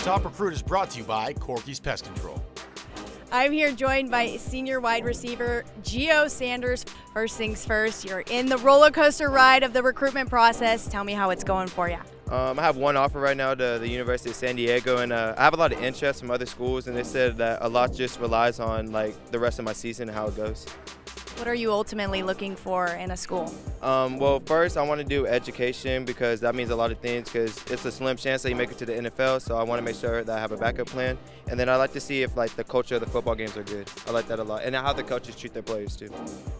Top Recruit is brought to you by Corky's Pest Control. I'm here joined by senior wide receiver Gio Sanders. First things first, you're in the roller coaster ride of the recruitment process. Tell me how it's going for you. I have one offer right now to the University of San Diego, and I have a lot of interest from other schools, and they said that a lot just relies on like the rest of my season and how it goes. What are you ultimately looking for in a school? Well, first I want to do education because that means a lot of things because it's a slim chance that you make it to the NFL, so I want to make sure that I have a backup plan. And then I like to see if like the culture of the football games are good. I like that a lot, and how the coaches treat their players too.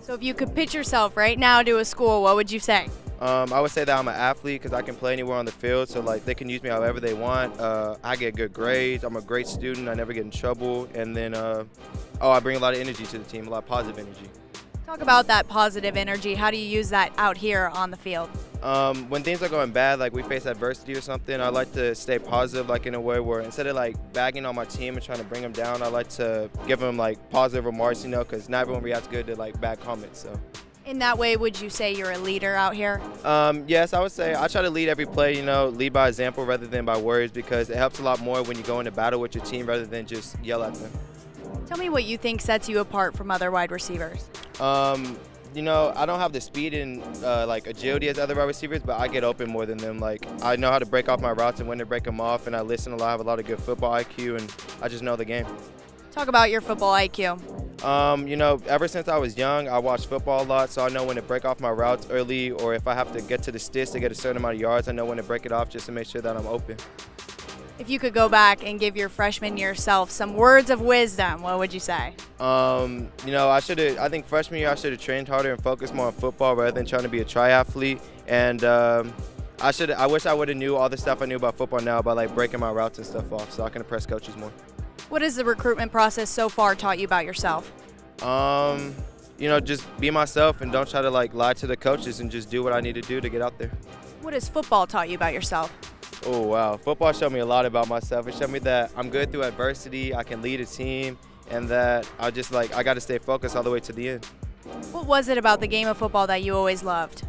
So if you could pitch yourself right now to a school, what would you say? I would say that I'm an athlete because I can play anywhere on the field, so like they can use me however they want. I get good grades. I'm a great student. I never get in trouble. And then, I bring a lot of energy to the team, a lot of positive energy. Talk about that positive energy. How do you use that out here on the field? When things are going bad, like we face adversity or something, I like to stay positive, like in a way where instead of like bagging on my team and trying to bring them down, I like to give them like positive remarks, because not everyone reacts good to like bad comments. So. In that way, would you say you're a leader out here? Yes, I would say I try to lead every play, lead by example rather than by words because it helps a lot more when you go into battle with your team rather than just yell at them. Tell me what you think sets you apart from other wide receivers. I don't have the speed and like agility as other wide receivers, but I get open more than them. Like I know how to break off my routes and when to break them off, and I listen a lot. I have a lot of good football IQ, and I just know the game. Talk about your football IQ. Ever since I was young, I watched football a lot, so I know when to break off my routes early, or if I have to get to the sticks to get a certain amount of yards, I know when to break it off just to make sure that I'm open. If you could go back and give your freshman yourself some words of wisdom, what would you say? I think freshman year I should have trained harder and focused more on football rather than trying to be a triathlete. And I wish I would have knew all the stuff I knew about football now about like breaking my routes and stuff off, so I can impress coaches more. What has the recruitment process so far taught you about yourself? Just be myself and don't try to like lie to the coaches and just do what I need to do to get out there. What has football taught you about yourself? Oh, wow. Football showed me a lot about myself. It showed me that I'm good through adversity, I can lead a team, and that I got to stay focused all the way to the end. What was it about the game of football that you always loved?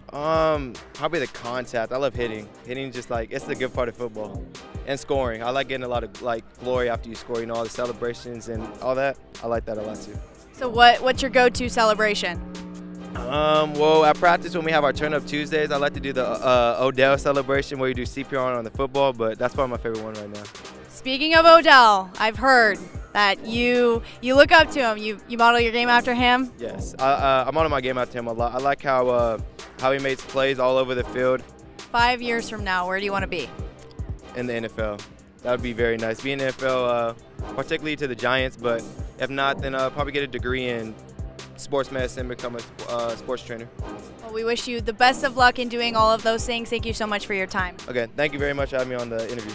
Probably the contact. I love hitting. Hitting just it's the good part of football. And scoring. I like getting a lot of glory after you score, all the celebrations and all that. I like that a lot too. So what's your go-to celebration? Well, at practice when we have our turn-up Tuesdays, I like to do the Odell celebration where you do CPR on the football, but that's probably my favorite one right now. Speaking of Odell, I've heard that you look up to him. You model your game after him? Yes, I model my game after him a lot. I like how he makes plays all over the field. 5 years from now, where do you want to be? In the NFL. That would be very nice. Be in the NFL, particularly to the Giants, but if not, then probably get a degree in sports medicine, become a sports trainer. Well, we wish you the best of luck in doing all of those things. Thank you so much for your time. Okay, thank you very much for having me on the interview.